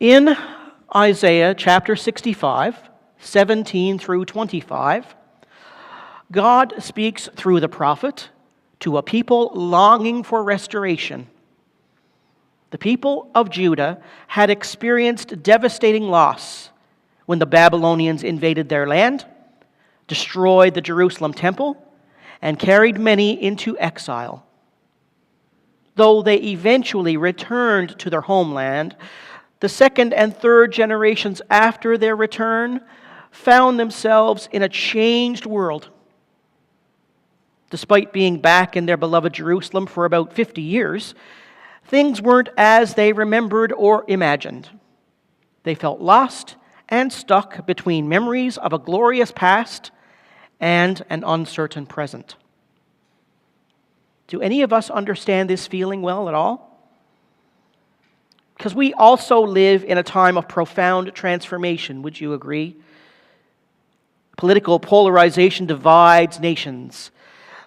In Isaiah chapter 65, 17 through 25, God speaks through the prophet to a people longing for restoration. The people of Judah had experienced devastating loss when the Babylonians invaded their land, destroyed the Jerusalem temple, and carried many into exile. Though they eventually returned to their homeland, the second and third generations after their return found themselves in a changed world. Despite being back in their beloved Jerusalem for about 50 years, things weren't as they remembered or imagined. They felt lost and stuck between memories of a glorious past and an uncertain present. Do any of us understand this feeling well at all? Because we also live in a time of profound transformation, would you agree? Political polarization divides nations.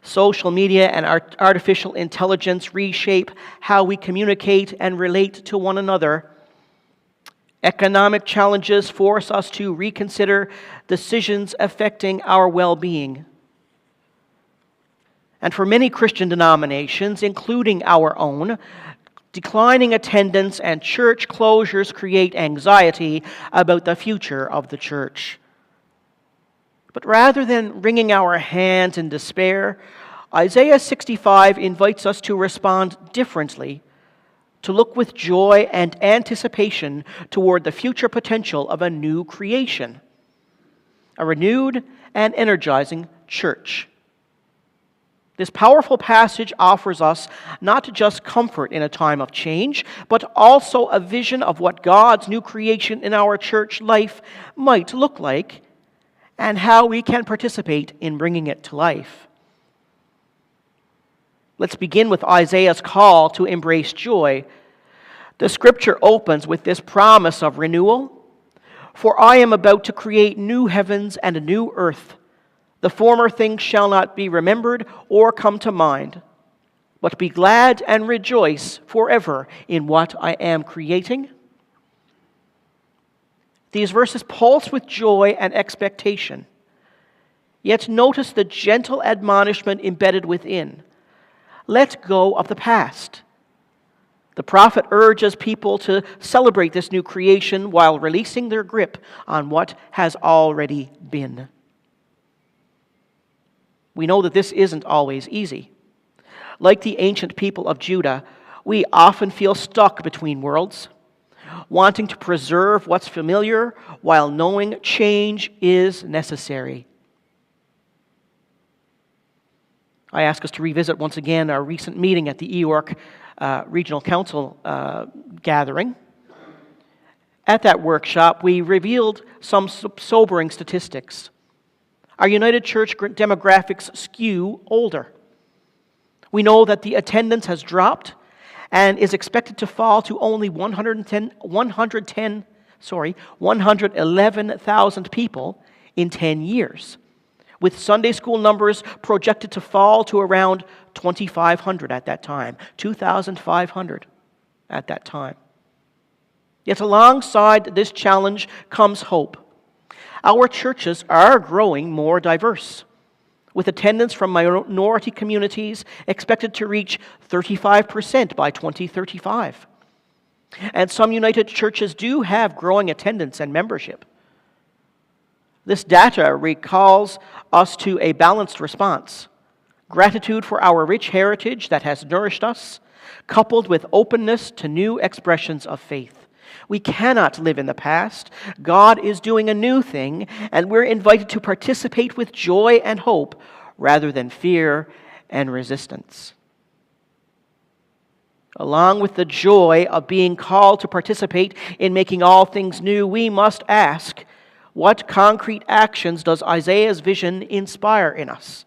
Social media and artificial intelligence reshape how we communicate and relate to one another. Economic challenges force us to reconsider decisions affecting our well-being. And for many Christian denominations, including our own, declining attendance and church closures create anxiety about the future of the church. But rather than wringing our hands in despair, Isaiah 65 invites us to respond differently, to look with joy and anticipation toward the future potential of a new creation, a renewed and energizing church. This powerful passage offers us not just comfort in a time of change, but also a vision of what God's new creation in our church life might look like and how we can participate in bringing it to life. Let's begin with Isaiah's call to embrace joy. The scripture opens with this promise of renewal. For I am about to create new heavens and a new earth. The former things shall not be remembered or come to mind, but be glad and rejoice forever in what I am creating. These verses pulse with joy and expectation. Yet notice the gentle admonishment embedded within. Let go of the past. The prophet urges people to celebrate this new creation while releasing their grip on what has already been. We know that this isn't always easy. Like the ancient people of Judah, we often feel stuck between worlds, wanting to preserve what's familiar while knowing change is necessary. I ask us to revisit once again our recent meeting at the Eyork Regional Council gathering. At that workshop, we revealed some sobering statistics. Our United Church demographics skew older. We know that the attendance has dropped and is expected to fall to only 111,000 people in 10 years, with Sunday school numbers projected to fall to around 2,500 at that time, 2,500 at that time. Yet alongside this challenge comes hope. Our churches are growing more diverse, with attendance from minority communities expected to reach 35% by 2035. And some United Churches do have growing attendance and membership. This data recalls us to a balanced response: gratitude for our rich heritage that has nourished us, coupled with openness to new expressions of faith. We cannot live in the past. God is doing a new thing, and we're invited to participate with joy and hope rather than fear and resistance. Along with the joy of being called to participate in making all things new, we must ask, what concrete actions does Isaiah's vision inspire in us?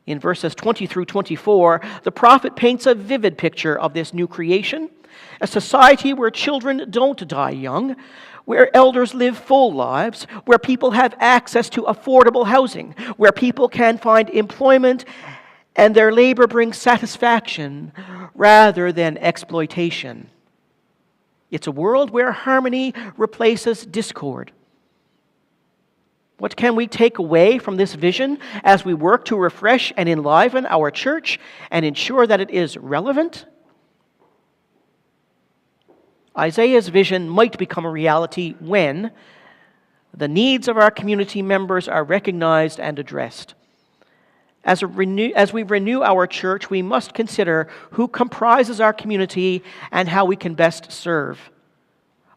In verses 20 through 24, the prophet paints a vivid picture of this new creation, a society where children don't die young, where elders live full lives, where people have access to affordable housing, where people can find employment and their labor brings satisfaction rather than exploitation. It's a world where harmony replaces discord. What can we take away from this vision as we work to refresh and enliven our church and ensure that it is relevant? Isaiah's vision might become a reality when the needs of our community members are recognized and addressed. As we renew our church, we must consider who comprises our community and how we can best serve.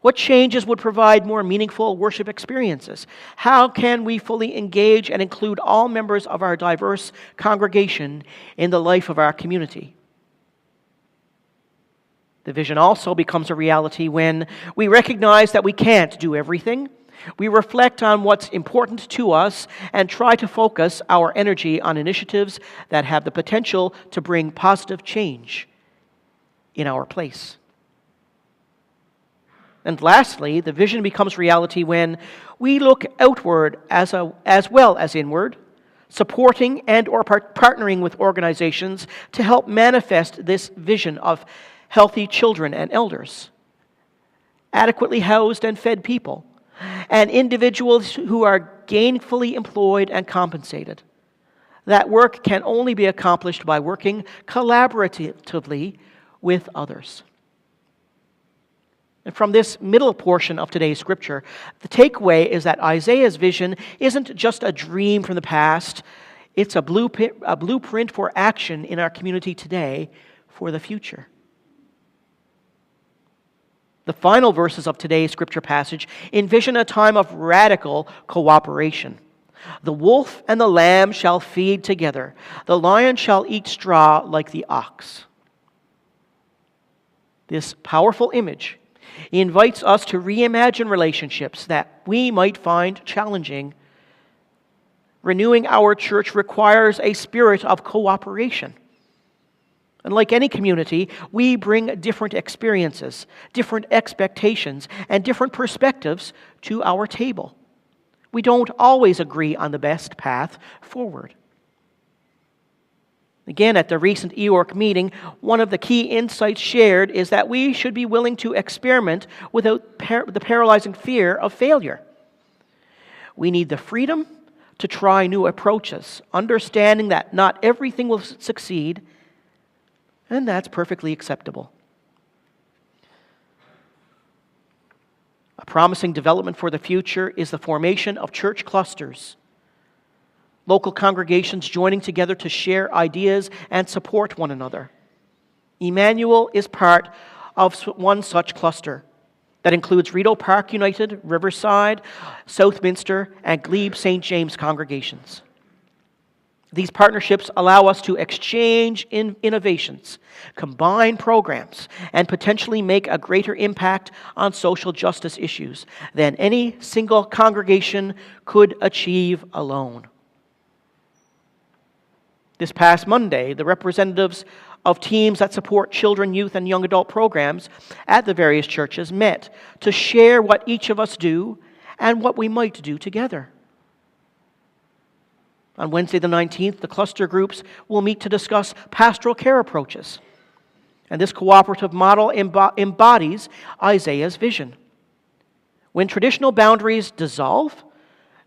What changes would provide more meaningful worship experiences? How can we fully engage and include all members of our diverse congregation in the life of our community? The vision also becomes a reality when we recognize that we can't do everything. We reflect on what's important to us and try to focus our energy on initiatives that have the potential to bring positive change in our place. And lastly, the vision becomes reality when we look outward as well as inward, supporting and or partnering with organizations to help manifest this vision of healthy children and elders, adequately housed and fed people, and individuals who are gainfully employed and compensated. That work can only be accomplished by working collaboratively with others. And from this middle portion of today's scripture, the takeaway is that Isaiah's vision isn't just a dream from the past, it's a blueprint for action in our community today for the future. The final verses of today's scripture passage envision a time of radical cooperation. The wolf and the lamb shall feed together. The lion shall eat straw like the ox. This powerful image invites us to reimagine relationships that we might find challenging. Renewing our church requires a spirit of cooperation. And like any community, we bring different experiences, different expectations, and different perspectives to our table. We don't always agree on the best path forward. Again, at the recent EORC meeting, one of the key insights shared is that we should be willing to experiment without the paralyzing fear of failure. We need the freedom to try new approaches, understanding that not everything will succeed, and that's perfectly acceptable. A promising development for the future is the formation of church clusters. Local congregations joining together to share ideas and support one another. Emmanuel is part of one such cluster that includes Rideau Park United, Riverside, Southminster, and Glebe St. James congregations. These partnerships allow us to exchange innovations, combine programs, and potentially make a greater impact on social justice issues than any single congregation could achieve alone. This past Monday, the representatives of teams that support children, youth, and young adult programs at the various churches met to share what each of us do and what we might do together. On Wednesday the 19th, the cluster groups will meet to discuss pastoral care approaches. And this cooperative model embodies Isaiah's vision. When traditional boundaries dissolve,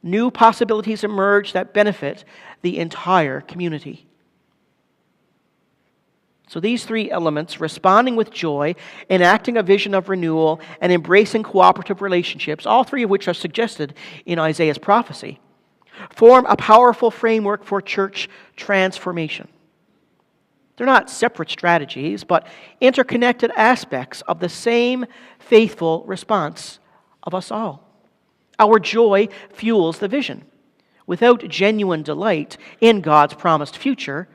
new possibilities emerge that benefit the entire community. So these three elements, responding with joy, enacting a vision of renewal, and embracing cooperative relationships, all three of which are suggested in Isaiah's prophecy, form a powerful framework for church transformation. They're not separate strategies, but interconnected aspects of the same faithful response of us all. Our joy fuels the vision. Without genuine delight in God's promised future,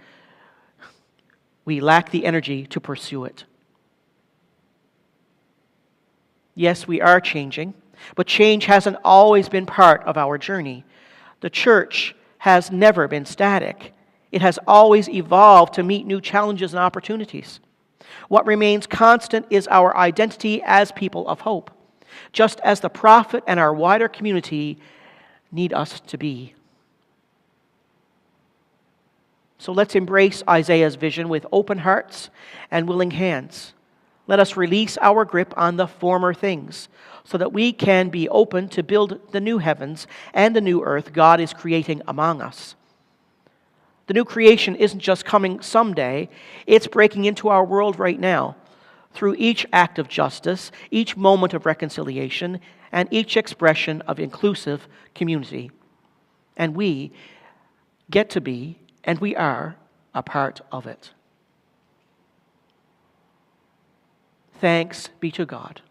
we lack the energy to pursue it. Yes, we are changing, but change hasn't always been part of our journey. The church has never been static. It has always evolved to meet new challenges and opportunities. What remains constant is our identity as people of hope, just as the prophet and our wider community need us to be. So let's embrace Isaiah's vision with open hearts and willing hands. Let us release our grip on the former things so that we can be open to build the new heavens and the new earth God is creating among us. The new creation isn't just coming someday, it's breaking into our world right now through each act of justice, each moment of reconciliation, and each expression of inclusive community. And we get to be, and we are, a part of it. Thanks be to God.